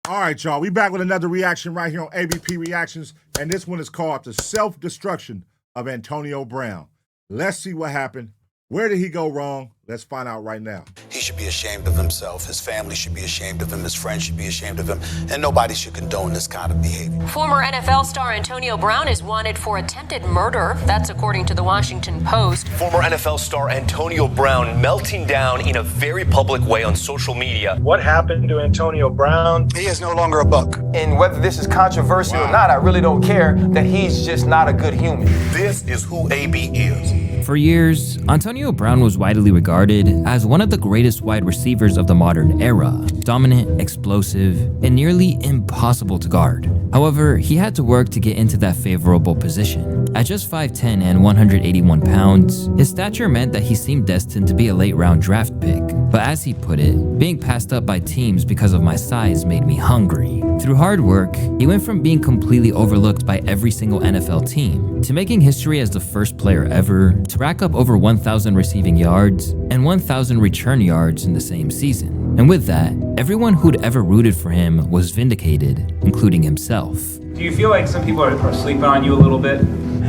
All right, y'all. We back with another reaction right here on ABP Reactions, and this one is called The Self-Destruction of Antonio Brown. Let's see what happened. Where did he go wrong? Let's find out right now. He should be ashamed of himself. His family should be ashamed of him. His friends should be ashamed of him. And nobody should condone this kind of behavior. Former NFL star Antonio Brown is wanted for attempted murder. That's according to the Washington Post. Former NFL star Antonio Brown melting down in a very public way on social media. What happened to Antonio Brown? He is no longer a buck. And whether this is controversial or not, I really don't care that he's just not a good human. This is who AB is. For years, Antonio Brown was widely regarded as one of the greatest wide receivers of the modern era, dominant, explosive, and nearly impossible to guard. However, he had to work to get into that favorable position. At just 5'10" and 181 pounds, his stature meant that he seemed destined to be a late-round draft pick. But as he put it, being passed up by teams because of my size made me hungry. Through hard work, he went from being completely overlooked by every single NFL team to making history as the first player ever to rack up over 1,000 receiving yards and 1,000 return yards in the same season. And with that, everyone who'd ever rooted for him was vindicated, including himself. Do you feel like some people are sleeping on you a little bit?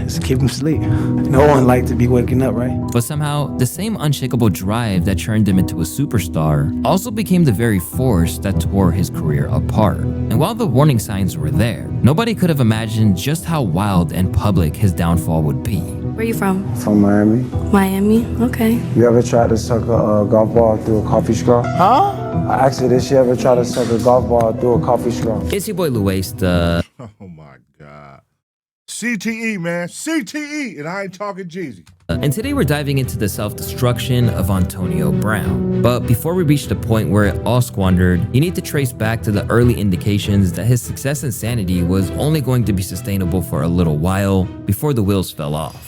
Just keep them asleep. No one likes to be waking up, right? But somehow, the same unshakable drive that turned him into a superstar also became the very force that tore his career apart. And while the warning signs were there, nobody could have imagined just how wild and public his downfall would be. Where you from? From Miami. Miami? Okay. You ever tried to suck a golf ball through a coffee straw? Huh? I asked you, did she ever try to suck a golf ball through a coffee straw? It's your boy LouHoopsta. Oh, my God. CTE, man. CTE. And I ain't talking Jeezy. And today we're diving into the self-destruction of Antonio Brown. But before we reach the point where it all squandered, you need to trace back to the early indications that his success and sanity was only going to be sustainable for a little while before the wheels fell off.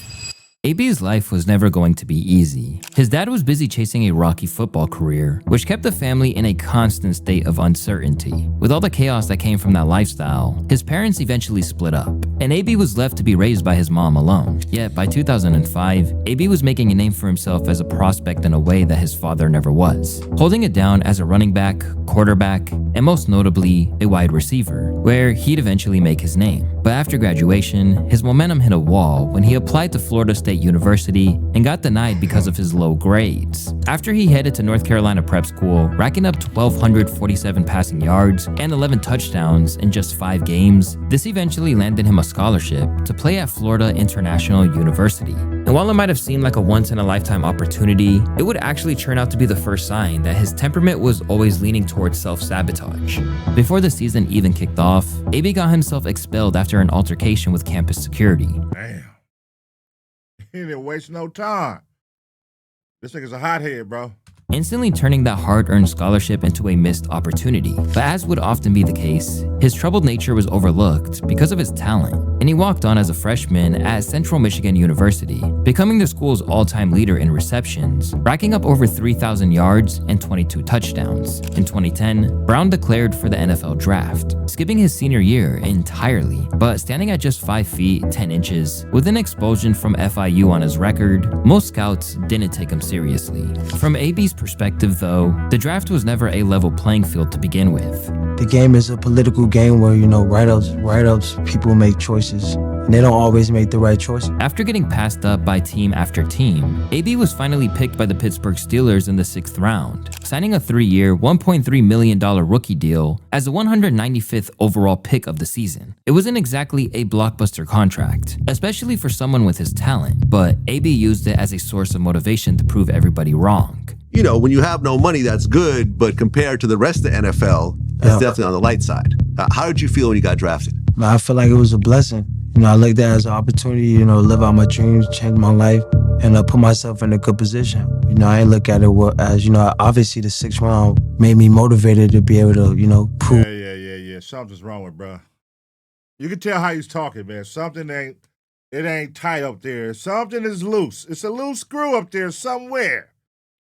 AB's life was never going to be easy. His dad was busy chasing a rocky football career, which kept the family in a constant state of uncertainty. With all the chaos that came from that lifestyle, his parents eventually split up, and AB was left to be raised by his mom alone. Yet by 2005, AB was making a name for himself as a prospect in a way that his father never was, holding it down as a running back, quarterback, and most notably, a wide receiver, where he'd eventually make his name. But after graduation, his momentum hit a wall when he applied to Florida State University and got denied because of his low grades. After he headed to North Carolina prep school, racking up 1,247 passing yards and 11 touchdowns in just 5 games, this eventually landed him a scholarship to play at Florida International University. And while it might have seemed like a once-in-a-lifetime opportunity, it would actually turn out to be the first sign that his temperament was always leaning towards self-sabotage. Before the season even kicked off, AB got himself expelled after an altercation with campus security. Damn. He didn't waste no time. This nigga's a hothead, bro. Instantly turning that hard-earned scholarship into a missed opportunity. But as would often be the case, his troubled nature was overlooked because of his talent, and he walked on as a freshman at Central Michigan University, becoming the school's all-time leader in receptions, racking up over 3,000 yards and 22 touchdowns. In 2010, Brown declared for the NFL draft, skipping his senior year entirely, but standing at just 5 feet 10 inches, with an expulsion from FIU on his record, most scouts didn't take him seriously. From AB's perspective though, the draft was never a level playing field to begin with. The game is a political game where, write-ups, people make choices, and they don't always make the right choice. After getting passed up by team after team, AB was finally picked by the Pittsburgh Steelers in the 6th round, signing a 3-year, $1.3 million rookie deal as the 195th overall pick of the season. It wasn't exactly a blockbuster contract, especially for someone with his talent, but AB used it as a source of motivation to prove everybody wrong. You know, when you have no money, that's good, but compared to the rest of the NFL, that's definitely on the light side. How did you feel when you got drafted? I feel like it was a blessing. I looked at it as an opportunity, to live out my dreams, change my life, and put myself in a good position. I ain't look at it as, obviously the 6th round made me motivated to be able to, prove. Yeah. Something's wrong with bro. You can tell how he's talking, man. Something ain't tight up there. Something is loose. It's a loose screw up there somewhere.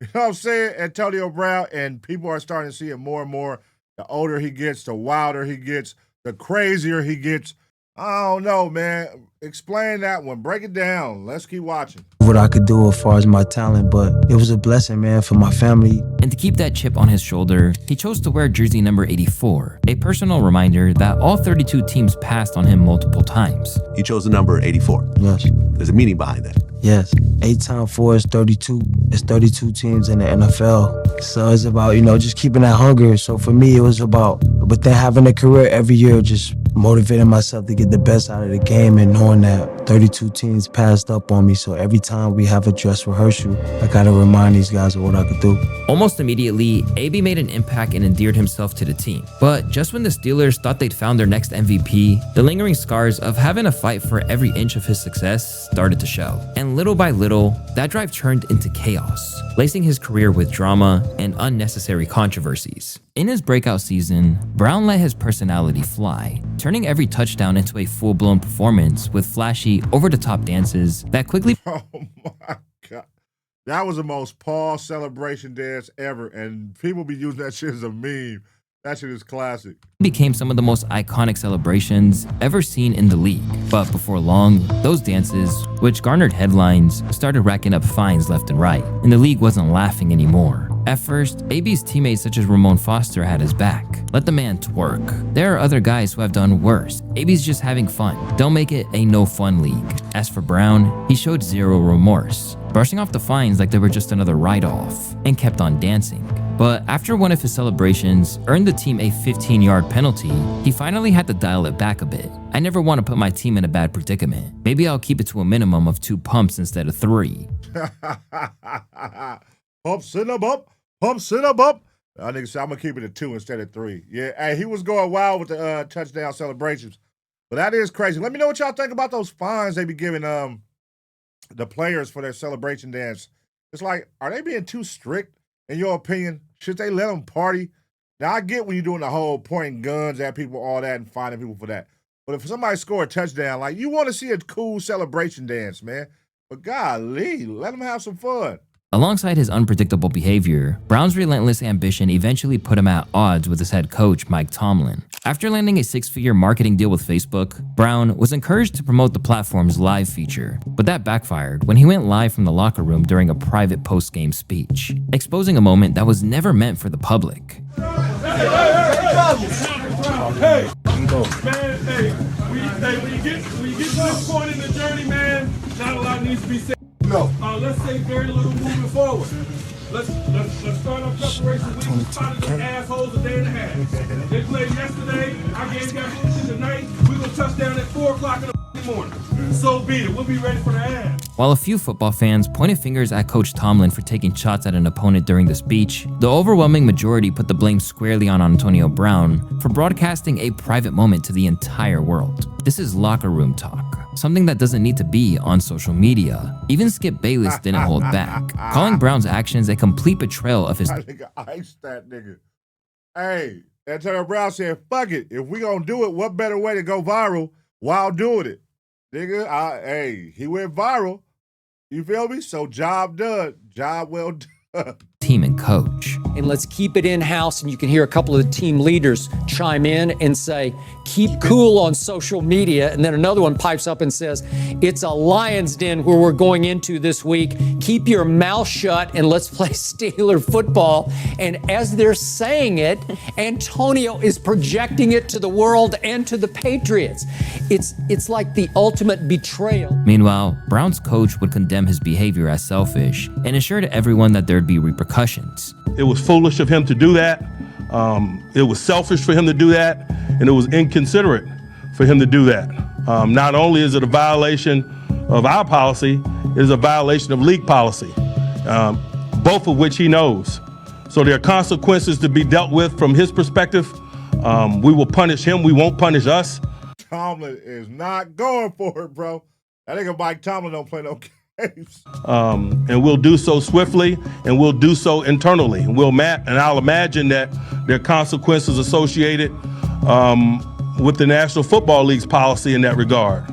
You know what I'm saying? Antonio Brown, and people are starting to see it more and more. The older he gets, the wilder he gets, the crazier he gets. I don't know, man. Explain that one. Break it down. Let's keep watching. What I could do as far as my talent, but it was a blessing, man, for my family. And to keep that chip on his shoulder, he chose to wear jersey number 84, a personal reminder that all 32 teams passed on him multiple times. You chose the number 84. Yes. There's a meaning behind that. Yes. 8 times 4 is 32. It's 32 teams in the NFL. So it's about, just keeping that hunger. So for me, it was about, but then having a career every year, just motivating myself to get the best out of the game and knowing that 32 teams passed up on me. So every time we have a dress rehearsal, I got to remind these guys of what I could do. Almost immediately, AB made an impact and endeared himself to the team. But just when the Steelers thought they'd found their next MVP, the lingering scars of having to fight for every inch of his success started to show. And little by little, that drive turned into chaos, lacing his career with drama and unnecessary controversies. In his breakout season, Brown let his personality fly, turning every touchdown into a full-blown performance with flashy, over-the-top dances that quickly Oh my God. That was the most Paul celebration dance ever, and people be using that shit as a meme. That shit is classic. became some of the most iconic celebrations ever seen in the league. But before long, those dances, which garnered headlines, started racking up fines left and right, and the league wasn't laughing anymore. At first, AB's teammates such as Ramon Foster had his back. Let the man twerk. There are other guys who have done worse. AB's just having fun. Don't make it a no-fun league. As for Brown, he showed zero remorse, brushing off the fines like they were just another write-off, and kept on dancing. But after one of his celebrations earned the team a 15-yard penalty, he finally had to dial it back a bit. I never want to put my team in a bad predicament. Maybe I'll keep it to a minimum of 2 pumps instead of 3. Pumps in a bump, pumps in a bump. I nigga said I'm gonna keep it at 2 instead of 3. Yeah, hey, he was going wild with the touchdown celebrations. But that is crazy. Let me know what y'all think about those fines they be giving the players for their celebration dance. It's like, are they being too strict in your opinion? Should they let them party? Now I get when you're doing the whole pointing guns at people, all that, and finding people for that. But if somebody score a touchdown, like you want to see a cool celebration dance, man. But golly, let them have some fun. Alongside his unpredictable behavior, Brown's relentless ambition eventually put him at odds with his head coach, Mike Tomlin. After landing a 6-figure marketing deal with Facebook, Brown was encouraged to promote the platform's live feature, but that backfired when he went live from the locker room during a private post-game speech, exposing a moment that was never meant for the public. Hey, man, when you get to this point in the journey, man, not a lot needs to be said. No. Let's say very little moving forward. Let's start our preparation week. We spotted them assholes a day and a half. They played yesterday. Our game got moved tonight. We're going to touch down at 4 o'clock in the morning. So be it. We'll be ready for the ass. While a few football fans pointed fingers at Coach Tomlin for taking shots at an opponent during the speech, the overwhelming majority put the blame squarely on Antonio Brown for broadcasting a private moment to the entire world. This is locker room talk, something that doesn't need to be on social media. Even Skip Bayless didn't hold back, calling Brown's actions a complete betrayal of his That nigga iced that nigga. Hey, Antonio Brown said, fuck it. If we gonna do it, what better way to go viral while doing it? Nigga, hey, he went viral. You feel me? So job done. Job well done. team and coach. And let's keep it in-house, and you can hear a couple of the team leaders chime in and say, keep cool on social media. And then another one pipes up and says, it's a lion's den where we're going into this week. Keep your mouth shut and let's play Steeler football. And as they're saying it, Antonio is projecting it to the world and to the Patriots. It's like the ultimate betrayal. Meanwhile, Brown's coach would condemn his behavior as selfish and assure to everyone that there'd be repercussions. It was foolish of him to do that. It was selfish for him to do that, and it was inconsiderate for him to do that. Not only is it a violation of our policy, it is a violation of league policy, both of which he knows. So there are consequences to be dealt with from his perspective. We will punish him. We won't punish us. Tomlin is not going for it, bro. That nigga Mike Tomlin don't play no games. And we'll do so swiftly, and we'll do so internally. And I'll imagine that there are consequences associated with the National Football League's policy in that regard.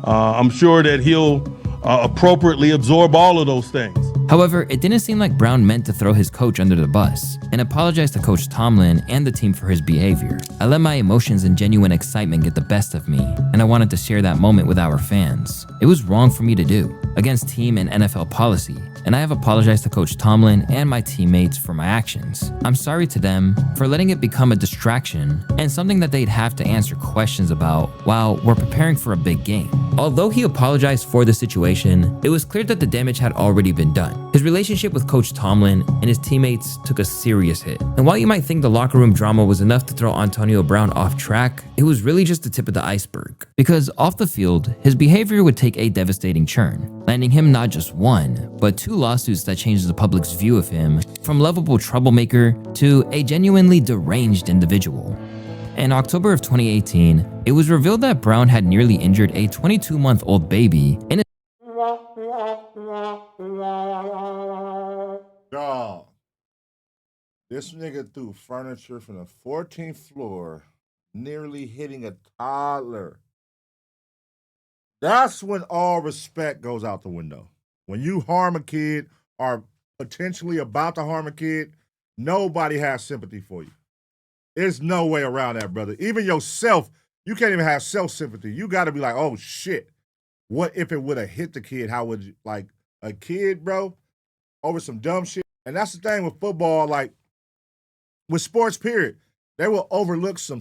I'm sure that he'll appropriately absorb all of those things. However, it didn't seem like Brown meant to throw his coach under the bus and apologized to Coach Tomlin and the team for his behavior. "I let my emotions and genuine excitement get the best of me, and I wanted to share that moment with our fans. It was wrong for me to do, against team and NFL policy, and I have apologized to Coach Tomlin and my teammates for my actions. I'm sorry to them for letting it become a distraction and something that they'd have to answer questions about while we're preparing for a big game." Although he apologized for the situation, it was clear that the damage had already been done. His relationship with Coach Tomlin and his teammates took a serious hit. And while you might think the locker room drama was enough to throw Antonio Brown off track, it was really just the tip of the iceberg. Because off the field, his behavior would take a devastating turn, landing him not just one, but 2 lawsuits that changed the public's view of him from lovable troublemaker to a genuinely deranged individual. In October of 2018, it was revealed that Brown had nearly injured a 22-month-old baby in his Dog. This nigga threw furniture from the 14th floor, nearly hitting a toddler. That's when all respect goes out the window. When you harm a kid or potentially about to harm a kid, nobody has sympathy for you. There's no way around that, brother. Even yourself, you can't even have self-sympathy. You got to be like, oh, shit. What if it would have hit the kid? How would you, like, a kid, bro, over some dumb shit? And that's the thing with football, like, with sports, period. They will overlook some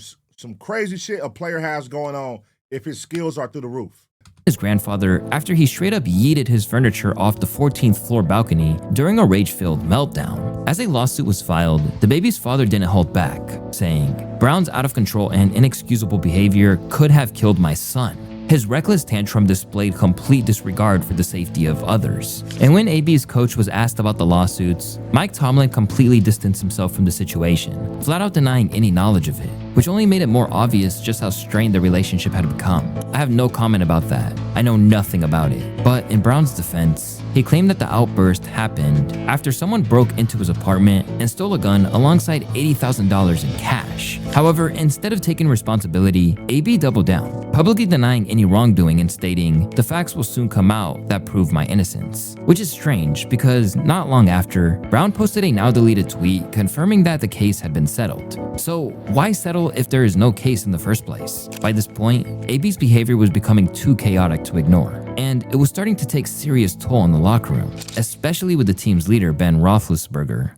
crazy shit a player has going on if his skills are through the roof. His grandfather after he straight up yeeted his furniture off the 14th floor balcony during a rage-filled meltdown. As a lawsuit was filed, the baby's father didn't hold back, saying, "Brown's out of control and inexcusable behavior could have killed my son." His reckless tantrum displayed complete disregard for the safety of others. And when AB's coach was asked about the lawsuits, Mike Tomlin completely distanced himself from the situation, flat out denying any knowledge of it, which only made it more obvious just how strained the relationship had become. "I have no comment about that. I know nothing about it." But in Brown's defense, he claimed that the outburst happened after someone broke into his apartment and stole a gun alongside $80,000 in cash. However, instead of taking responsibility, AB doubled down, publicly denying any wrongdoing and stating, "The facts will soon come out that prove my innocence." Which is strange because not long after, Brown posted a now deleted tweet confirming that the case had been settled. So why settle if there is no case in the first place? By this point, AB's behavior was becoming too chaotic to ignore, and it was starting to take serious toll on the locker room, especially with the team's leader Ben Roethlisberger.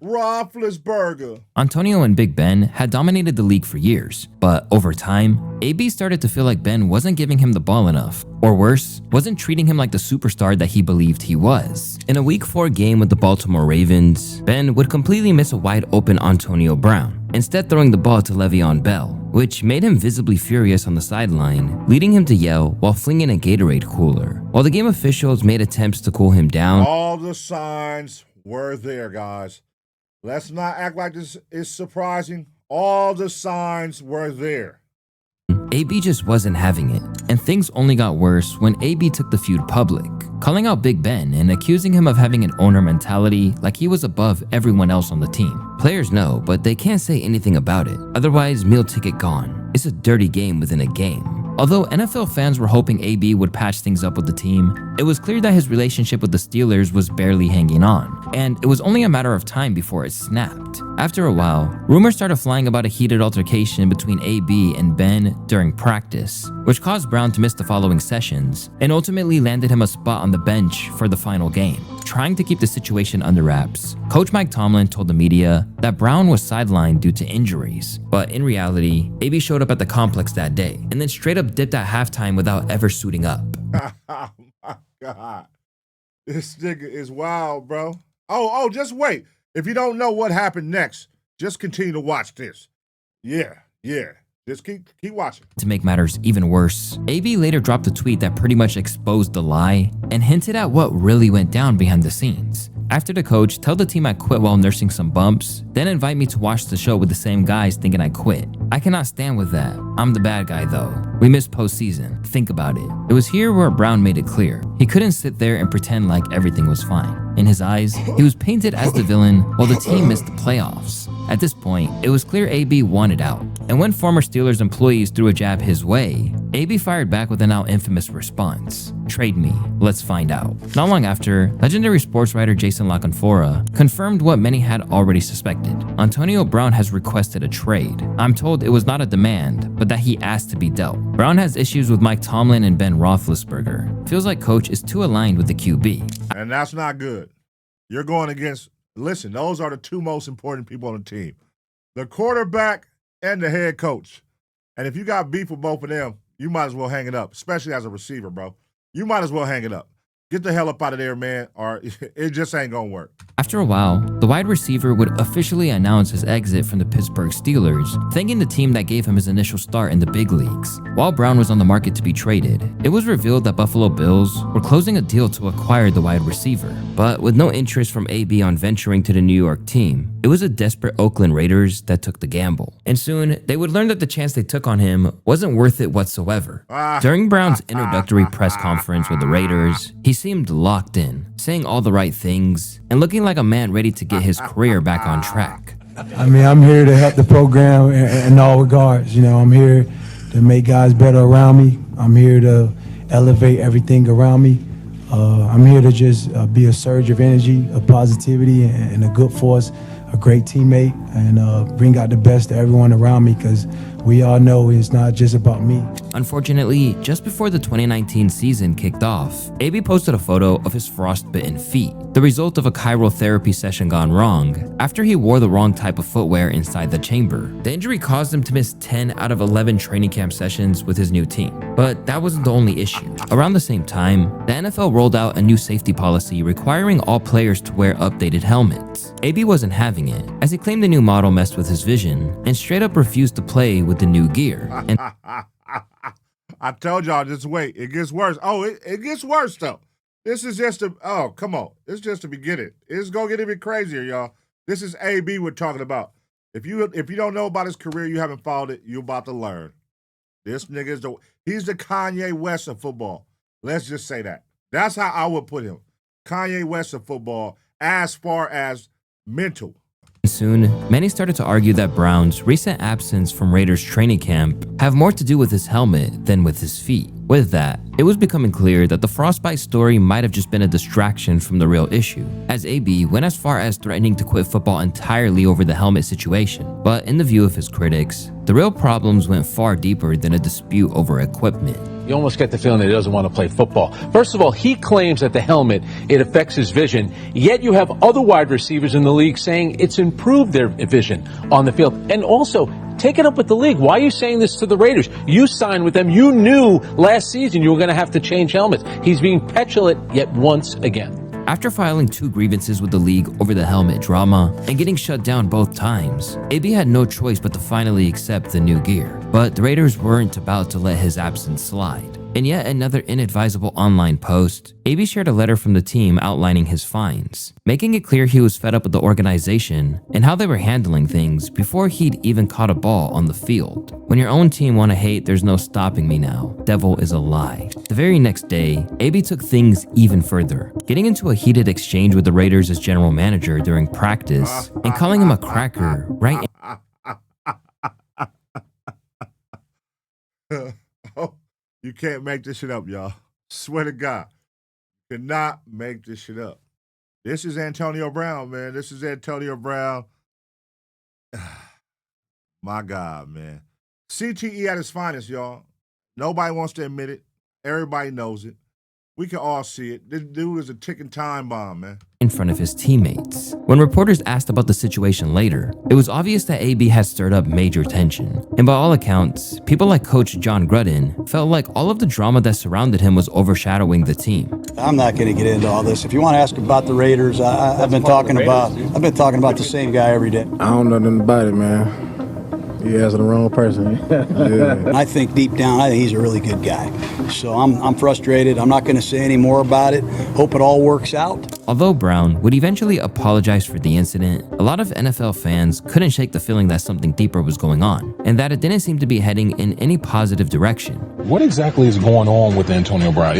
Antonio and Big Ben had dominated the league for years, but over time, AB started to feel like Ben wasn't giving him the ball enough, or worse, wasn't treating him like the superstar that he believed he was. In a Week 4 game with the Baltimore Ravens, Ben would completely miss a wide open Antonio Brown, instead throwing the ball to Le'Veon Bell, which made him visibly furious on the sideline, leading him to yell while flinging a Gatorade cooler. While the game officials made attempts to cool him down, all the signs were there, guys. Let's not act like this is surprising. All the signs were there. AB just wasn't having it, and things only got worse when AB took the feud public, calling out Big Ben and accusing him of having an owner mentality like he was above everyone else on the team. Players know, but they can't say anything about it, otherwise meal ticket gone. It's a dirty game within a game. Although NFL fans were hoping AB would patch things up with the team, it was clear that his relationship with the Steelers was barely hanging on, and it was only a matter of time before it snapped. After a while, rumors started flying about a heated altercation between AB and Ben during practice, which caused Brown to miss the following sessions and ultimately landed him a spot on the bench for the final game. Trying to keep the situation under wraps, Coach Mike Tomlin told the media that Brown was sidelined due to injuries, but in reality, AB showed up at the complex that day and then straight up dipped at halftime without ever suiting up. Oh my God. This nigga is wild, bro. Oh, just wait. If you don't know what happened next, just continue to watch this. Yeah. Just keep watching. To make matters even worse, AB later dropped a tweet that pretty much exposed the lie and hinted at what really went down behind the scenes. After the coach tell the team I quit while nursing some bumps, then invite me to watch the show with the same guys thinking I quit. I cannot stand with that. I'm the bad guy though. We missed postseason. Think about it. It was here where Brown made it clear. He couldn't sit there and pretend like everything was fine. In his eyes, he was painted as the villain while the team missed the playoffs. At this point, it was clear AB wanted out. And when former Steelers employees threw a jab his way, AB fired back with a now infamous response: "Trade me, let's find out." Not long after, legendary sports writer Jason La Canfora confirmed what many had already suspected. Antonio Brown has requested a trade. "I'm told it was not a demand, but that he asked to be dealt." Brown has issues with Mike Tomlin and Ben Roethlisberger. Feels like coach is too aligned with the QB. And that's not good. You're going against, listen, those are the two most important people on the team. The quarterback and the head coach. And if you got beef with both of them, you might as well hang it up, especially as a receiver, bro. You might as well hang it up. Get the hell up out of there, man, or it just ain't gonna work. After a while, the wide receiver would officially announce his exit from the Pittsburgh Steelers, thanking the team that gave him his initial start in the big leagues. While Brown was on the market to be traded, it was revealed that Buffalo Bills were closing a deal to acquire the wide receiver. But with no interest from AB on venturing to the New York team, it was a desperate Oakland Raiders that took the gamble. And soon, they would learn that the chance they took on him wasn't worth it whatsoever. During Brown's introductory press conference with the Raiders, he seemed locked in, saying all the right things, and looking like a man ready to get his career back on track. I mean, I'm here to help the program in all regards. You know, I'm here to make guys better around me. I'm here to elevate everything around me. I'm here to just be a surge of energy, of positivity, and a good force, a great teammate, and bring out the best of everyone around me, because we all know it's not just about me. Unfortunately, just before the 2019 season kicked off, AB posted a photo of his frostbitten feet, the result of a chirotherapy session gone wrong after he wore the wrong type of footwear inside the chamber. The injury caused him to miss 10 out of 11 training camp sessions with his new team. But that wasn't the only issue. Around the same time, the NFL rolled out a new safety policy requiring all players to wear updated helmets. AB wasn't having it, as he claimed the new model messed with his vision and straight up refused to play with the new gear. And I told y'all, just wait. It gets worse. Oh, it gets worse, though. This is just come on. It's just the beginning. It's going to get even crazier, y'all. This is AB we're talking about. If you don't know about his career, you haven't followed it, you're about to learn. This nigga is he's the Kanye West of football. Let's just say that. That's how I would put him. Kanye West of football, as far as mental. Soon, many started to argue that Brown's recent absence from Raiders training camp have more to do with his helmet than with his feet. With that, it was becoming clear that the frostbite story might have just been a distraction from the real issue, as AB went as far as threatening to quit football entirely over the helmet situation. But in the view of his critics, the real problems went far deeper than a dispute over equipment. You almost get the feeling that he doesn't want to play football. First of all, he claims that the helmet, it affects his vision, yet you have other wide receivers in the league saying it's improved their vision on the field. And also, take it up with the league. Why are you saying this to the Raiders? You signed with them. You knew last season you were going to have to change helmets. He's being petulant yet once again. After filing 2 grievances with the league over the helmet drama and getting shut down both times, AB had no choice but to finally accept the new gear. But the Raiders weren't about to let his absence slide. In yet another inadvisable online post, AB shared a letter from the team outlining his fines, making it clear he was fed up with the organization and how they were handling things before he'd even caught a ball on the field. When your own team want to hate, there's no stopping me now. Devil is a lie. The very next day, AB took things even further, getting into a heated exchange with the Raiders' as general manager during practice and calling him a cracker right You can't make this shit up, y'all. Swear to God. You cannot make this shit up. This is Antonio Brown, man. This is Antonio Brown. My God, man. CTE at its finest, y'all. Nobody wants to admit it. Everybody knows it. We can all see it. This dude is a ticking time bomb, man. In front of his teammates. When reporters asked about the situation later, it was obvious that AB had stirred up major tension. And by all accounts, people like Coach John Gruden felt like all of the drama that surrounded him was overshadowing the team. I'm not going to get into all this. If you want to ask about the Raiders, I've been talking about the same guy every day. I don't know nothing about it, man. You asking the wrong person. Yeah. I think deep down, I think he's a really good guy. So I'm frustrated. I'm not going to say any more about it. Hope it all works out. Although Brown would eventually apologize for the incident, a lot of NFL fans couldn't shake the feeling that something deeper was going on, and that it didn't seem to be heading in any positive direction. What exactly is going on with Antonio Brown?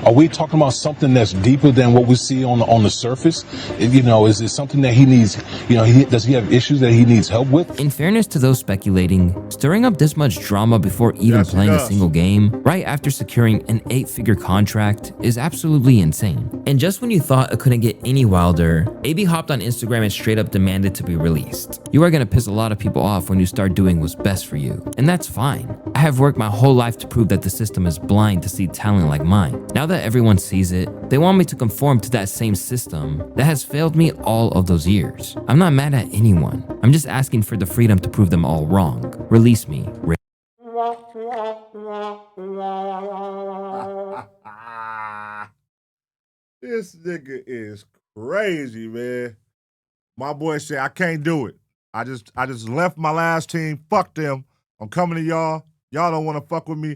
Are we talking about something that's deeper than what we see on the surface? Is it something that he needs? Does he have issues that he needs help with? In fairness to those speculating, stirring up this much drama before even playing a single game, right after securing an 8-figure contract, is absolutely insane. And just when you thought it couldn't get any wilder, AB hopped on Instagram and straight up demanded to be released. You are gonna piss a lot of people off when you start doing what's best for you, and that's fine. I have worked my whole life to prove that the system is blind to see talent like mine. Now that everyone sees it, they want me to conform to that same system that has failed me all of those years. I'm not mad at anyone. I'm just asking for the freedom to prove them all wrong. Release me. This nigga is crazy, man. My boy said, I can't do it. I just left my last team. Fuck them. I'm coming to y'all. Y'all don't want to fuck with me.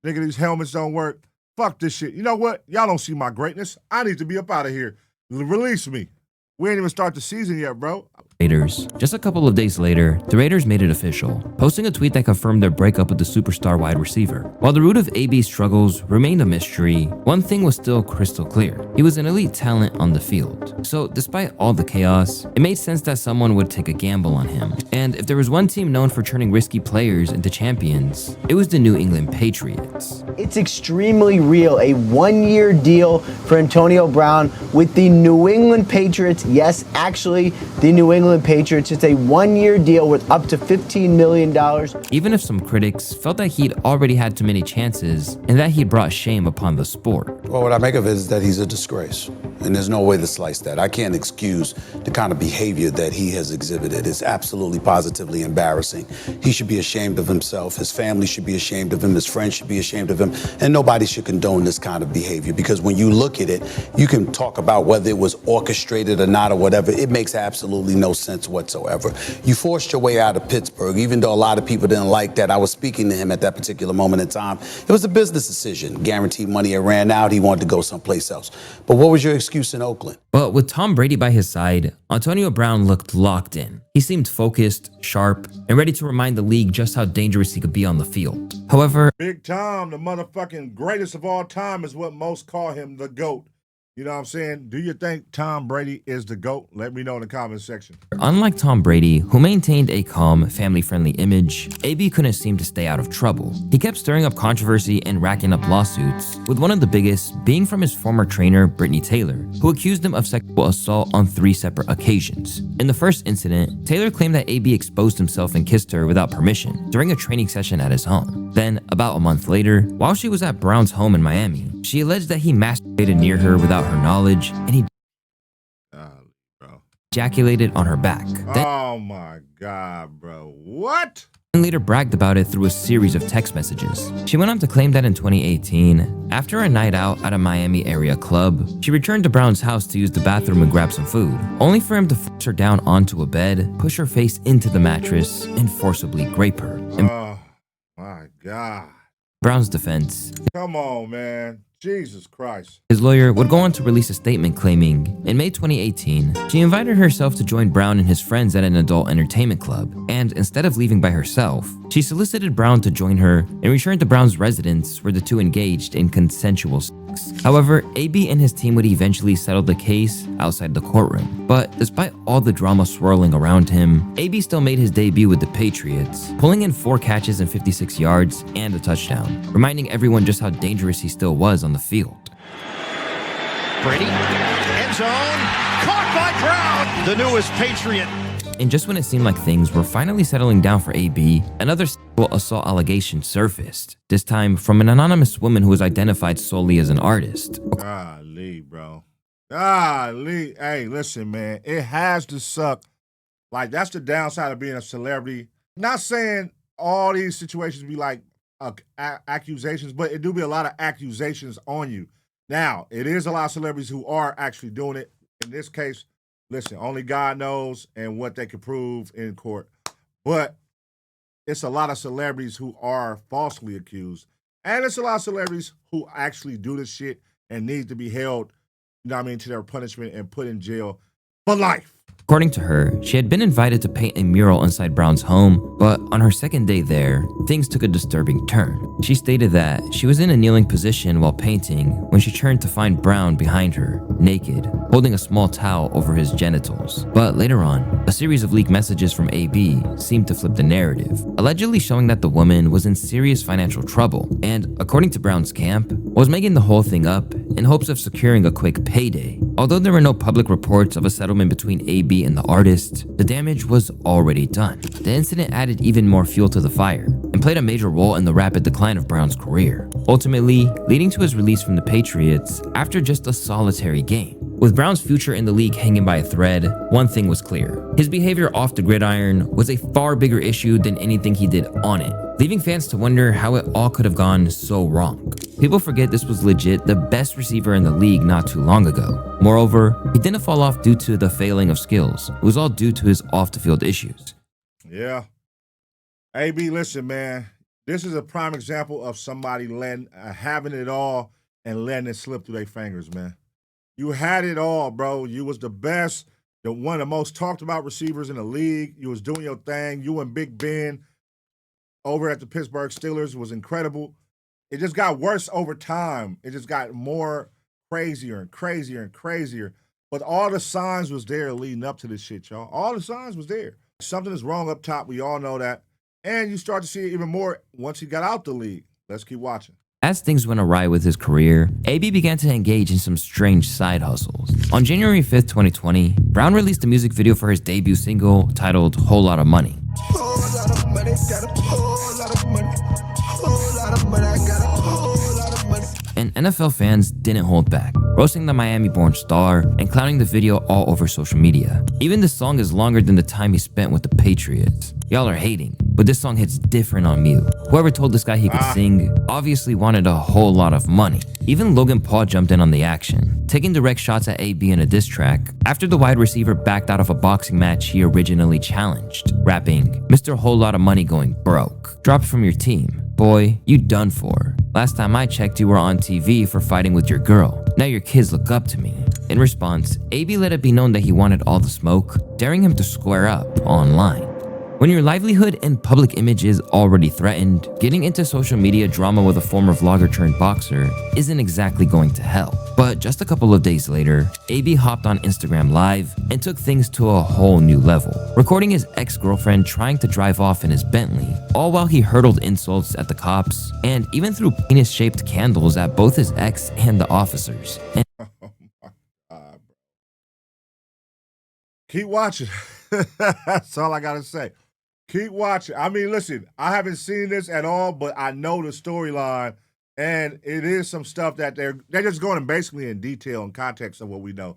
Nigga, these helmets don't work. Fuck this shit. You know what? Y'all don't see my greatness. I need to be up out of here. Release me. We ain't even start the season yet, bro. Raiders. Just a couple of days later, the Raiders made it official, posting a tweet that confirmed their breakup with the superstar wide receiver. While the root of AB's struggles remained a mystery, one thing was still crystal clear. He was an elite talent on the field. So despite all the chaos, it made sense that someone would take a gamble on him. And if there was one team known for turning risky players into champions, it was the New England Patriots. It's extremely real. A one-year deal for Antonio Brown with the New England Patriots. Yes, actually, the New England Patriots. It's a one-year deal worth up to $15 million. Even if some critics felt that he'd already had too many chances and that he'd brought shame upon the sport. Well, what I make of it is that he's a disgrace, and there's no way to slice that. I can't excuse the kind of behavior that he has exhibited. It's absolutely positively embarrassing. He should be ashamed of himself. His family should be ashamed of him. His friends should be ashamed of him. And nobody should condone this kind of behavior, because when you look at it, you can talk about whether it was orchestrated or not or whatever. It makes absolutely no sense whatsoever. You forced your way out of Pittsburgh, even though a lot of people didn't like that. I was speaking to him at that particular moment in time. It was a business decision. Guaranteed money had ran out. He wanted to go someplace else. But what was your excuse in Oakland? But with Tom Brady by his side, Antonio Brown looked locked in. He seemed focused, sharp, and ready to remind the league just how dangerous he could be on the field. However, Big Tom, the motherfucking greatest of all time, is what most call him, the GOAT. You know what I'm saying? Do you think Tom Brady is the GOAT? Let me know in the comment section. unlike Tom Brady, who maintained a calm, family-friendly image, AB couldn't seem to stay out of trouble. He kept stirring up controversy and racking up lawsuits, with one of the biggest being from his former trainer, Brittany Taylor, who accused him of sexual assault on 3 separate occasions. In the first incident, Taylor claimed that AB exposed himself and kissed her without permission during a training session at his home. Then, about a month later, while she was at Brown's home in Miami, she alleged that he masturbated near her without her knowledge, and he ejaculated on her back. Oh my God, bro. What? And later bragged about it through a series of text messages. She went on to claim that in 2018, after a night out at a Miami area club, she returned to Brown's house to use the bathroom and grab some food, only for him to force her down onto a bed, push her face into the mattress, and forcibly grape her. Oh my God. Brown's defense. Come on, man. Jesus Christ. His lawyer would go on to release a statement claiming, in May 2018, she invited herself to join Brown and his friends at an adult entertainment club, and instead of leaving by herself, she solicited Brown to join her and returned to Brown's residence where the two engaged in consensual sex. However, AB and his team would eventually settle the case outside the courtroom. But despite all the drama swirling around him, AB still made his debut with the Patriots, pulling in 4 catches and 56 yards and a touchdown, reminding everyone just how dangerous he still was on the field. Brady, end zone, caught by Brown, the newest Patriot. And just when it seemed like things were finally settling down for AB, another sexual assault allegation surfaced, this time from an anonymous woman who was identified solely as an artist. Golly, bro. Golly. Hey, listen, man. It has to suck. Like, that's the downside of being a celebrity. Not saying all these situations be like accusations, but it do be a lot of accusations on you. Now, it is a lot of celebrities who are actually doing it. In this case, listen, only God knows and what they can prove in court. But it's a lot of celebrities who are falsely accused. And it's a lot of celebrities who actually do this shit and need to be held to their punishment and put in jail for life. According to her, she had been invited to paint a mural inside Brown's home, but on her second day there, things took a disturbing turn. She stated that she was in a kneeling position while painting when she turned to find Brown behind her, naked, holding a small towel over his genitals. But later on, a series of leaked messages from AB seemed to flip the narrative, allegedly showing that the woman was in serious financial trouble and, according to Brown's camp, was making the whole thing up in hopes of securing a quick payday. Although there were no public reports of a settlement between AB and the artist, the damage was already done. The incident added even more fuel to the fire and played a major role in the rapid decline of Brown's career, ultimately leading to his release from the Patriots after just a solitary game. With Brown's future in the league hanging by a thread, one thing was clear. His behavior off the gridiron was a far bigger issue than anything he did on it, leaving fans to wonder how it all could have gone so wrong. People forget this was legit the best receiver in the league not too long ago. Moreover, he didn't fall off due to the failing of skills. It was all due to his off-the-field issues. Yeah. AB, listen, man. This is a prime example of somebody having it all and letting it slip through their fingers, man. You had it all, bro. You was the best, one of the most talked about receivers in the league. You was doing your thing. You and Big Ben over at the Pittsburgh Steelers was incredible. It just got worse over time. It just got more crazier and crazier and crazier. But all the signs was there leading up to this shit, y'all. All the signs was there. Something is wrong up top. We all know that. And you start to see it even more once he got out the league. Let's keep watching. As things went awry with his career, AB began to engage in some strange side hustles. On January 5th, 2020, Brown released a music video for his debut single titled Whole Lot of Money. And NFL fans didn't hold back, roasting the Miami-born star and clowning the video all over social media. Even the song is longer than the time he spent with the Patriots. Y'all are hating, but this song hits different on mute. Whoever told this guy he could sing obviously wanted a whole lot of money. Even Logan Paul jumped in on the action, taking direct shots at AB in a diss track after the wide receiver backed out of a boxing match he originally challenged, rapping, "Mr. Whole Lot of Money going broke. Dropped from your team. Boy, you done for. Last time I checked, you were on TV for fighting with your girl. Now your kids look up to me." In response, AB let it be known that he wanted all the smoke, daring him to square up online. When your livelihood and public image is already threatened, getting into social media drama with a former vlogger turned boxer isn't exactly going to help. But just a couple of days later, AB hopped on Instagram Live and took things to a whole new level, recording his ex-girlfriend trying to drive off in his Bentley, all while he hurled insults at the cops and even threw penis-shaped candles at both his ex and the officers. Keep watching. That's all I gotta say. Keep watching. I mean, listen, I haven't seen this at all, but I know the storyline, and it is some stuff that they're just going basically in detail and context of what we know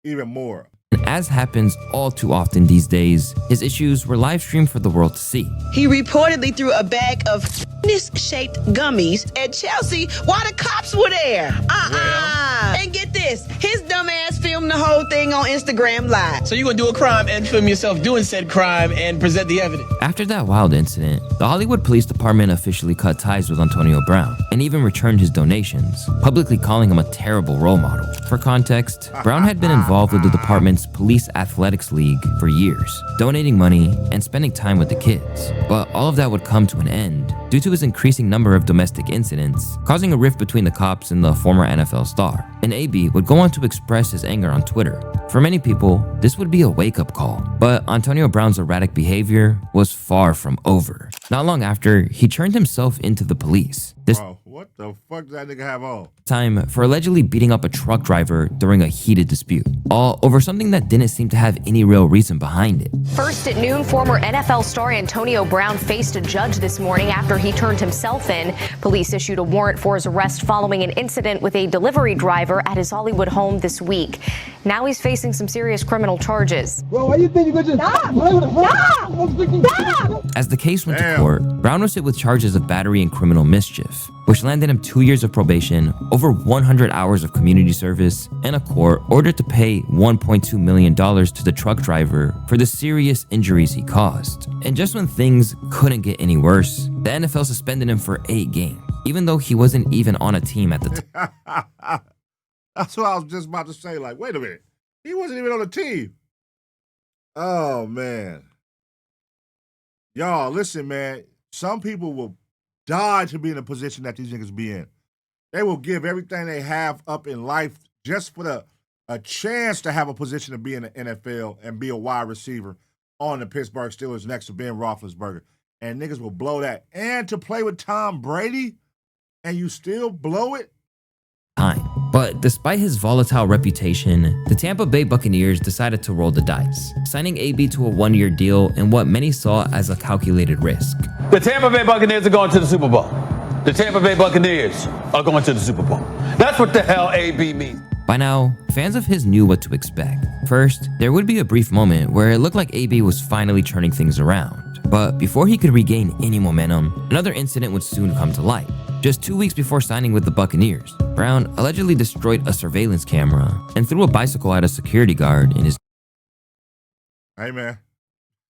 even more. And as happens all too often these days, his issues were live streamed for the world to see. He reportedly threw a bag of penis-shaped gummies at Chelsea while the cops were there. And get this, his dumb ass filmed the whole thing on Instagram Live. So you're gonna do a crime and film yourself doing said crime and present the evidence? After that wild incident, the Hollywood Police Department officially cut ties with Antonio Brown and even returned his donations, publicly calling him a terrible role model. For context, Brown had been involved with the department's Police Athletics League for years, donating money and spending time with the kids. But all of that would come to an end due to his increasing number of domestic incidents, causing a rift between the cops and the former NFL star. And AB would go on to express his anger on Twitter. For many people, this would be a wake-up call, but Antonio Brown's erratic behavior was far from over. Not long after, he turned himself into the police. This what the fuck does that nigga have on? Time for allegedly beating up a truck driver during a heated dispute, all over something that didn't seem to have any real reason behind it. First at noon, former NFL star Antonio Brown faced a judge this morning after he turned himself in. Police issued a warrant for his arrest following an incident with a delivery driver at his Hollywood home this week. Now he's facing some serious criminal charges. Bro, why you think you're gonna just play with a Stop! As the case went to court, Brown was hit with charges of battery and criminal mischief, which landed him 2 years of probation, over 100 hours of community service, and a court ordered to pay $1.2 million to the truck driver for the serious injuries he caused. And just when things couldn't get any worse, the NFL suspended him for 8 games, even though he wasn't even on a team at the time. That's what I was just about to say. Like, wait a minute. He wasn't even on the team. Oh, man. Y'all, listen, man. Some people will die to be in a position that these niggas be in. They will give everything they have up in life just for a chance to have a position to be in the NFL and be a wide receiver on the Pittsburgh Steelers next to Ben Roethlisberger. And niggas will blow that. And to play with Tom Brady, and you still blow it? But despite his volatile reputation, the Tampa Bay Buccaneers decided to roll the dice, signing AB to a one-year deal in what many saw as a calculated risk. The Tampa Bay Buccaneers are going to the Super Bowl. The Tampa Bay Buccaneers are going to the Super Bowl. That's what the hell AB means. By now, fans of his knew what to expect. First, there would be a brief moment where it looked like AB was finally turning things around. But before he could regain any momentum, another incident would soon come to light. Just 2 weeks before signing with the Buccaneers, Brown allegedly destroyed a surveillance camera and threw a bicycle at a security guard in his Hey, man.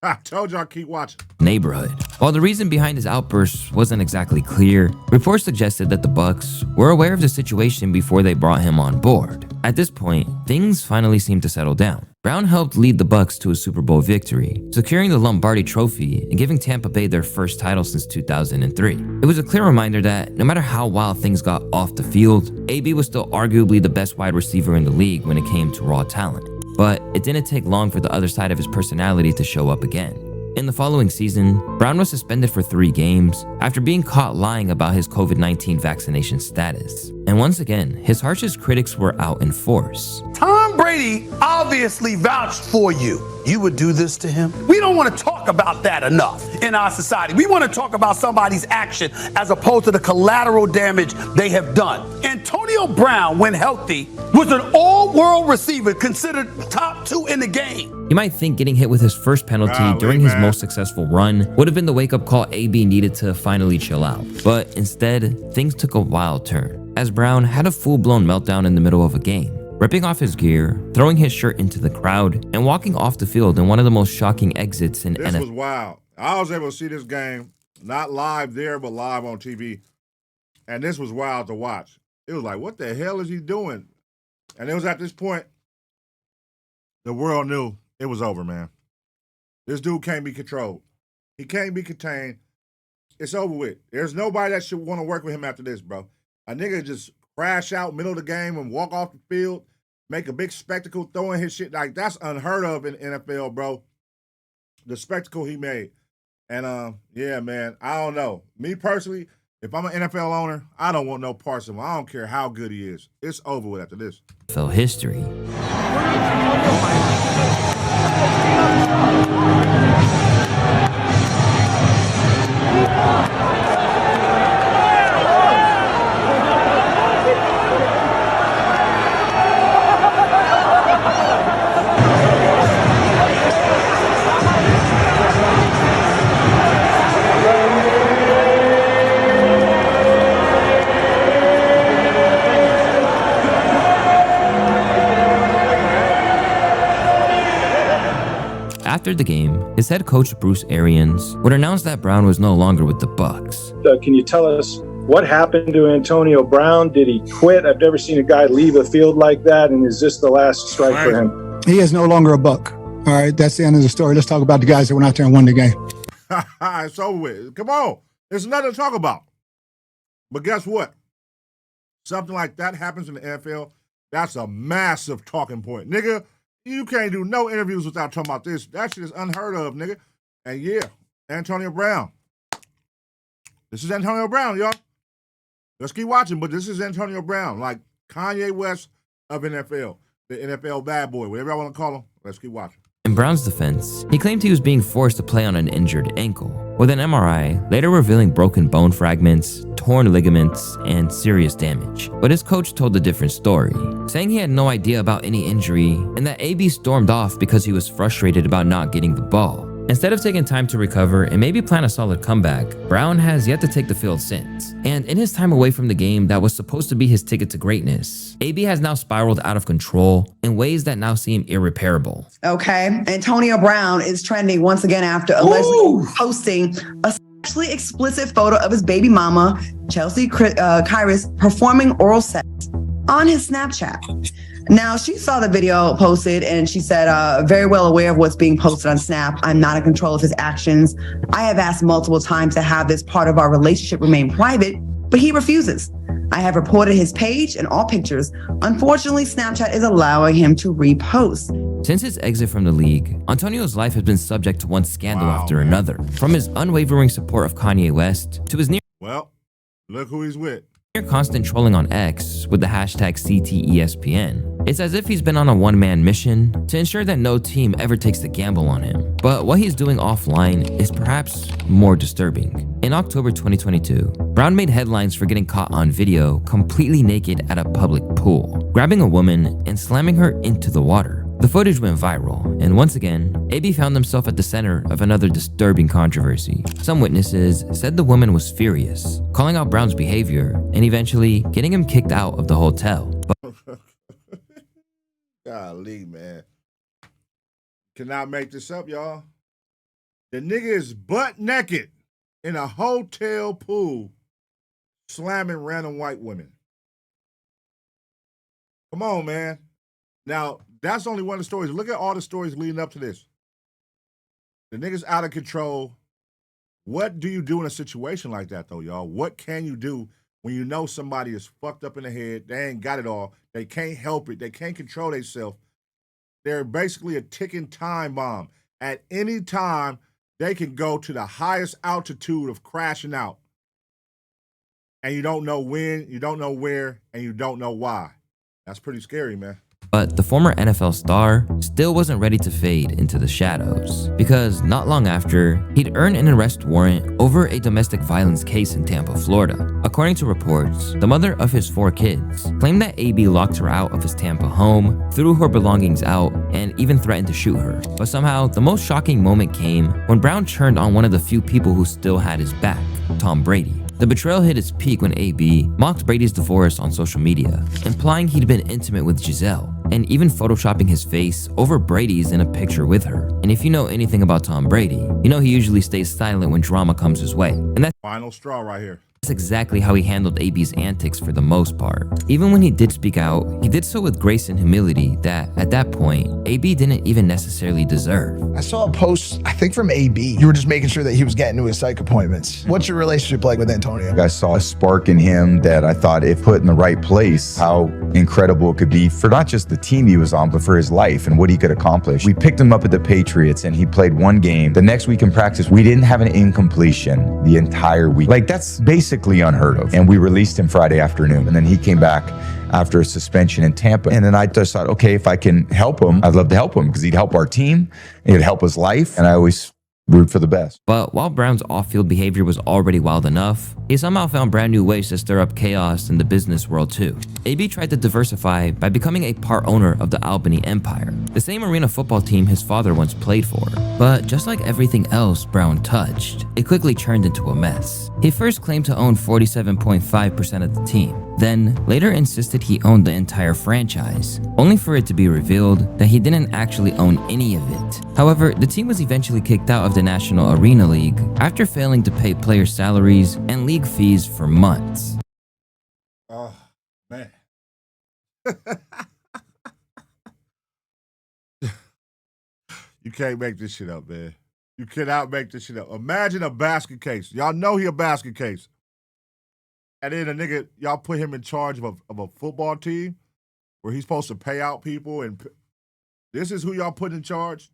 I told y'all keep watching. neighborhood. While the reason behind his outburst wasn't exactly clear, reports suggested that the Bucs were aware of the situation before they brought him on board. At this point, things finally seemed to settle down. Brown helped lead the Bucs to a Super Bowl victory, securing the Lombardi Trophy and giving Tampa Bay their first title since 2003. It was a clear reminder that no matter how wild things got off the field, AB was still arguably the best wide receiver in the league when it came to raw talent. But it didn't take long for the other side of his personality to show up again. In the following season, Brown was suspended for 3 games after being caught lying about his COVID-19 vaccination status. And once again, his harshest critics were out in force. Tom Brady obviously vouched for you. You would do this to him? We don't want to talk about that enough in our society. We want to talk about somebody's action as opposed to the collateral damage they have done. Antonio Brown, when healthy, was an all-world receiver considered top 2 in the game. You might think getting hit with his first penalty during his most successful run would have been the wake-up call AB needed to finally chill out. But instead, things took a wild turn, as Brown had a full-blown meltdown in the middle of a game, ripping off his gear, throwing his shirt into the crowd, and walking off the field in one of the most shocking exits in NFL. This was wild. I was able to see this game, not live there, but live on TV. And this was wild to watch. It was like, what the hell is he doing? And it was at this point, the world knew it was over, man. This dude can't be controlled. He can't be contained. It's over with. There's nobody that should want to work with him after this, bro. A nigga just crash out middle of the game and walk off the field, make a big spectacle, throwing his shit. Like, that's unheard of in the NFL, bro. The spectacle he made. And, yeah, man, I don't know. Me personally, if I'm an NFL owner, I don't want no parts of him. I don't care how good he is. It's over with after this. NFL history. After the game, his head coach Bruce Arians would announce that Brown was no longer with the Bucs. Can you tell us what happened to Antonio Brown? Did he quit? I've never seen a guy leave a field like that, and is this the last strike for him? He is no longer a Buck. All right, that's the end of the story. Let's talk about the guys that went out there and won the game. It's over with. Come on. There's nothing to talk about. But guess what? Something like that happens in the NFL, that's a massive talking point. Nigga, you can't do no interviews without talking about this. That shit is unheard of, nigga. And yeah, Antonio Brown. This is Antonio Brown, y'all. Let's keep watching, but this is Antonio Brown, like Kanye West of NFL, the NFL bad boy, whatever I want to call him. Let's keep watching. In Brown's defense, he claimed he was being forced to play on an injured ankle, with an MRI later revealing broken bone fragments, torn ligaments, and serious damage. But his coach told a different story, saying he had no idea about any injury and that AB stormed off because he was frustrated about not getting the ball. Instead of taking time to recover and maybe plan a solid comeback, Brown has yet to take the field since. And in his time away from the game that was supposed to be his ticket to greatness, AB has now spiraled out of control in ways that now seem irreparable. Okay, Antonio Brown is trending once again after allegedly posting a sexually explicit photo of his baby mama, Chelsea Kyrus, performing oral sex on his Snapchat. Now, she saw the video posted and she said, very well aware of what's being posted on Snap. I'm not in control of his actions. I have asked multiple times to have this part of our relationship remain private, but he refuses. I have reported his page and all pictures. Unfortunately, Snapchat is allowing him to repost. Since his exit from the league, Antonio's life has been subject to one scandal after another, from his unwavering support of Kanye West to his near look who he's with. Constant trolling on X with the hashtag CTESPN. It's as if he's been on a one-man mission to ensure that no team ever takes the gamble on him. But what he's doing offline is perhaps more disturbing. In October 2022, Brown made headlines for getting caught on video completely naked at a public pool, grabbing a woman and slamming her into the water. The footage went viral, and once again, AB found himself at the center of another disturbing controversy. Some witnesses said the woman was furious, calling out Brown's behavior and eventually getting him kicked out of the hotel. Golly, man. Cannot make this up, y'all. The nigga is butt naked in a hotel pool slamming random white women. Come on, man. Now, that's only one of the stories. Look at all the stories leading up to this. The nigga's out of control. What do you do in a situation like that, though, y'all? What can you do when you know somebody is fucked up in the head? They ain't got it all. They can't help it. They can't control themselves. They're basically a ticking time bomb. At any time, they can go to the highest altitude of crashing out. And you don't know when, you don't know where, and you don't know why. That's pretty scary, man. But the former NFL star still wasn't ready to fade into the shadows, because not long after, he'd earned an arrest warrant over a domestic violence case in Tampa, Florida. According to reports, the mother of his 4 kids claimed that AB locked her out of his Tampa home, threw her belongings out, and even threatened to shoot her. But somehow, the most shocking moment came when Brown turned on one of the few people who still had his back, Tom Brady. The betrayal hit its peak when AB mocked Brady's divorce on social media, implying he'd been intimate with Giselle, and even photoshopping his face over Brady's in a picture with her. And if you know anything about Tom Brady, you know he usually stays silent when drama comes his way. And that's final straw right here. That's exactly how he handled AB's antics for the most part. Even when he did speak out, he did so with grace and humility that, at that point, AB didn't even necessarily deserve. I saw a post, I think from AB. You were just making sure that he was getting to his psych appointments. What's your relationship like with Antonio? I saw a spark in him that I thought, if put in the right place, how incredible it could be for not just the team he was on, but for his life and what he could accomplish. We picked him up at the Patriots and he played one game. The next week in practice, we didn't have an incompletion the entire week. Like, that's basically unheard of. And we released him Friday afternoon. And then he came back after a suspension in Tampa. And then I just thought, okay, if I can help him, I'd love to help him because he'd help our team, he'd help his life. And I always root for the best. But while Brown's off-field behavior was already wild enough, he somehow found brand new ways to stir up chaos in the business world too. AB tried to diversify by becoming a part owner of the Albany Empire, the same arena football team his father once played for. But just like everything else Brown touched, it quickly turned into a mess. He first claimed to own 47.5% of the team, then later insisted he owned the entire franchise, only for it to be revealed that he didn't actually own any of it. However, the team was eventually kicked out of the National Arena League after failing to pay player salaries and league fees for months. Oh, man. You can't make this shit up, man. You cannot make this shit up. Imagine a basket case. Y'all know he a basket case. And then a nigga, y'all put him in charge of a football team where he's supposed to pay out people, and this is who y'all put in charge?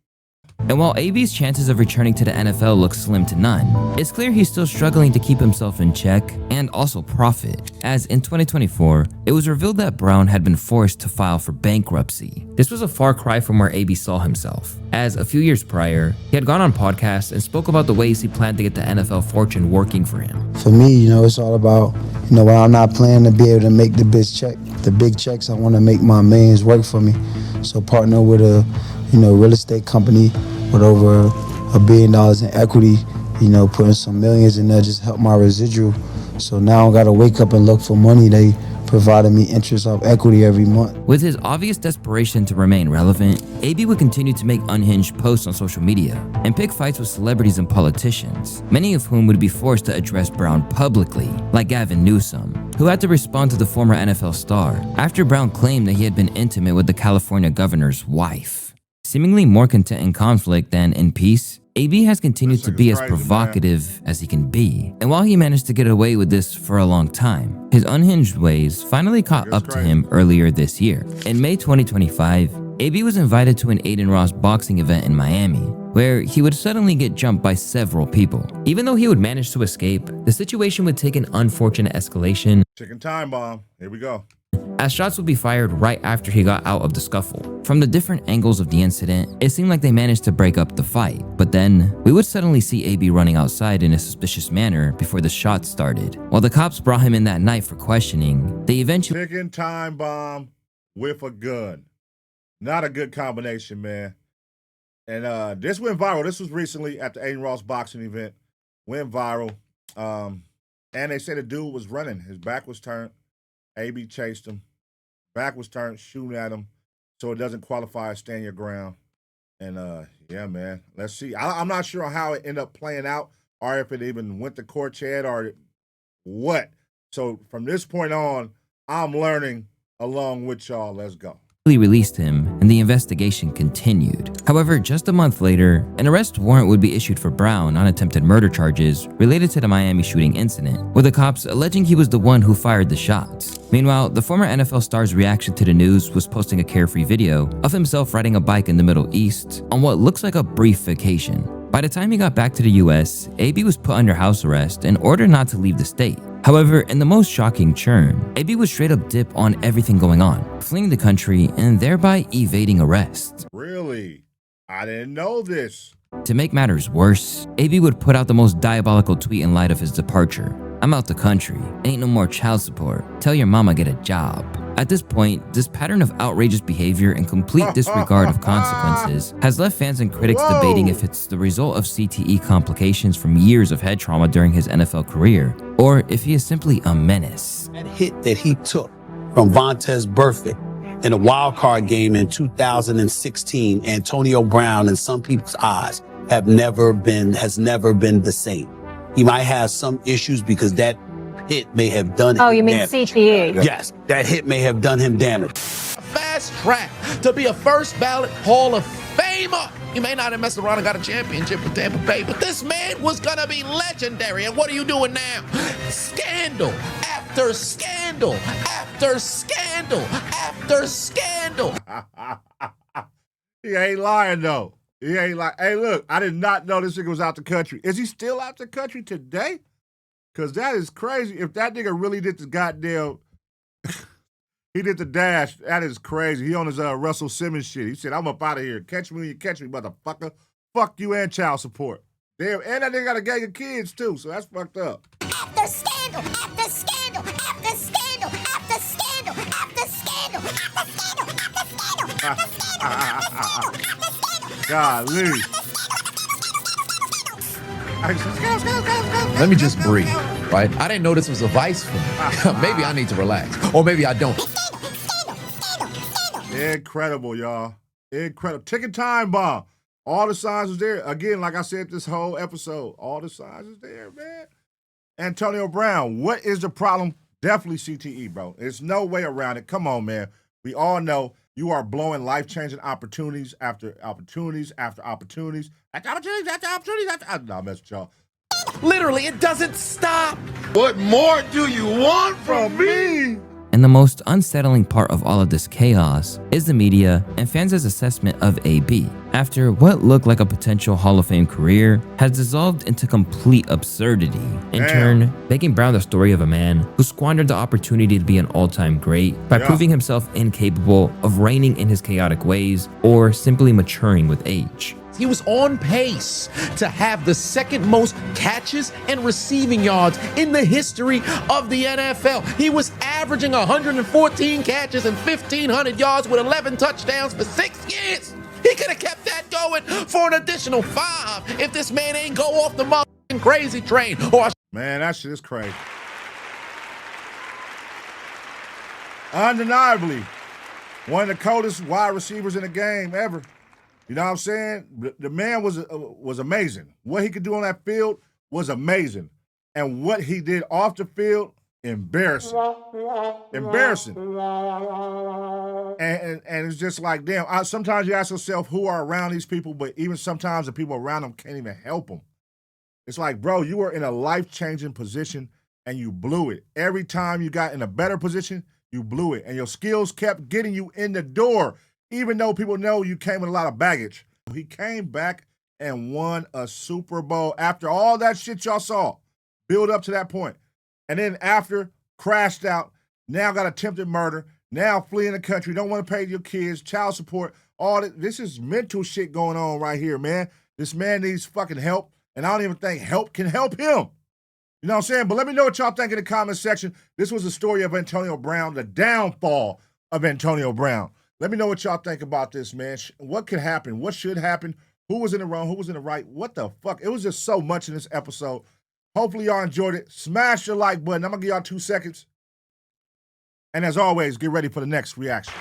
And while AB's chances of returning to the NFL look slim to none, it's clear he's still struggling to keep himself in check and also profit, as in 2024, it was revealed that Brown had been forced to file for bankruptcy. This was a far cry from where AB saw himself, as a few years prior, he had gone on podcasts and spoke about the ways he planned to get the NFL fortune working for him. For me, it's all about, when I'm not planning to be able to make the big checks, I want to make my millions work for me. So partner with a real estate company with over $1 billion in equity, putting some millions in there, just help my residual. So now I gotta wake up and look for money. They provided me interest off equity every month. With his obvious desperation to remain relevant, AB would continue to make unhinged posts on social media and pick fights with celebrities and politicians, many of whom would be forced to address Brown publicly, like Gavin Newsom. who had to respond to the former NFL star after Brown claimed that he had been intimate with the California governor's wife. Seemingly more content in conflict than in peace, AB has continued to be as provocative as he can be. And while he managed to get away with this for a long time, his unhinged ways finally caught up to him earlier this year. In May 2025, AB was invited to an Aiden Ross boxing event in Miami, where he would suddenly get jumped by several people. Even though he would manage to escape, the situation would take an unfortunate escalation. Chicken time bomb. Here we go. As shots would be fired right after he got out of the scuffle. From the different angles of the incident, it seemed like they managed to break up the fight. But then, we would suddenly see AB running outside in a suspicious manner before the shots started. While the cops brought him in that night for questioning, they eventually— Chicken time bomb with a gun. Not a good combination, man. And this went viral. This was recently at the Aiden Ross boxing event. Went viral. And they said the dude was running. His back was turned. AB chased him. Back was turned, shooting at him. So it doesn't qualify as stand your ground. And yeah, man. Let's see. I'm not sure how it ended up playing out or if it even went to court yet or what. So from this point on, I'm learning along with y'all. Let's go. Released him, and the investigation continued. However, just a month later, an arrest warrant would be issued for Brown on attempted murder charges related to the Miami shooting incident, with the cops alleging he was the one who fired the shots. Meanwhile, the former NFL star's reaction to the news was posting a carefree video of himself riding a bike in the Middle East on what looks like a brief vacation. By the time he got back to the US, AB was put under house arrest and ordered not to leave the state. However, in the most shocking churn, AB would straight up dip on everything going on, fleeing the country and thereby evading arrest. Really? I didn't know this. To make matters worse, AB would put out the most diabolical tweet in light of his departure. "I'm out the country. Ain't no more child support. Tell your mama get a job." At this point, this pattern of outrageous behavior and complete disregard of consequences has left fans and critics debating if it's the result of CTE complications from years of head trauma during his NFL career, or if he is simply a menace. That hit that he took from Vontaze Burfict in a wild card game in 2016, Antonio Brown, in some people's eyes, has never been the same. He might have some issues because that hit may have done him Oh, you mean damage. CTE? Yes, that hit may have done him damage. Fast track to be a first ballot Hall of Famer. He may not have messed around and got a championship with Tampa Bay, but this man was gonna be legendary. And what are you doing now? Scandal after scandal after scandal after scandal. He ain't lying, though. He ain't like, hey, look, I did not know this nigga was out the country. Is he still out the country today? Because that is crazy. If that nigga really did the goddamn, he did the dash, that is crazy. He on his Russell Simmons shit. He said, I'm up out of here. Catch me when you catch me, motherfucker. Fuck you and child support. Damn, and that nigga got a gang of kids, too, so that's fucked up. After scandal, after scandal, after scandal, after scandal, after scandal, after scandal, after scandal, after scandal, after scandal. Golly. Let me just breathe, right? I didn't know this was a vice for me. Maybe I need to relax, or maybe I don't. Incredible, y'all. Incredible. Ticking time bomb. All the signs was there. Again, like I said this whole episode, all the signs is there, man. Antonio Brown, what is the problem? Definitely CTE, bro. There's no way around it. Come on, man. We all know you are blowing life-changing opportunities after opportunities after opportunities after opportunities after opportunities after. No, I'm messing with y'all. Literally, it doesn't stop. What more do you want from me? And the most unsettling part of all of this chaos is the media and fans' assessment of AB, after what looked like a potential Hall of Fame career has dissolved into complete absurdity, in turn making Brown the story of a man who squandered the opportunity to be an all-time great by proving himself incapable of reigning in his chaotic ways or simply maturing with age. He was on pace to have the second most catches and receiving yards in the history of the NFL. He was averaging 114 catches and 1,500 yards with 11 touchdowns for 6 years. He could have kept that going for an additional 5 if this man ain't go off the motherfucking crazy train. Man, that shit is crazy. Undeniably, one of the coldest wide receivers in the game ever. You know what I'm saying? The man was amazing. What he could do on that field was amazing. And what he did off the field, Embarrassing. Embarrassing. And it's just like, damn, sometimes you ask yourself who are around these people, but even sometimes the people around them can't even help them. It's like, bro, you were in a life-changing position and you blew it. Every time you got in a better position, you blew it. And your skills kept getting you in the door, even though people know you came with a lot of baggage. He came back and won a Super Bowl after all that shit y'all saw build up to that point. And then after, crashed out, now got attempted murder, now fleeing the country, don't want to pay your kids, child support, all that. This is mental shit going on right here, man. This man needs fucking help, and I don't even think help can help him. You know what I'm saying? But let me know what y'all think in the comment section. This was the story of Antonio Brown, the downfall of Antonio Brown. Let me know what y'all think about this, man. What could happen? What should happen? Who was in the wrong? Who was in the right? What the fuck? It was just so much in this episode. Hopefully y'all enjoyed it. Smash your like button. I'm going to give y'all 2 seconds. And as always, get ready for the next reaction.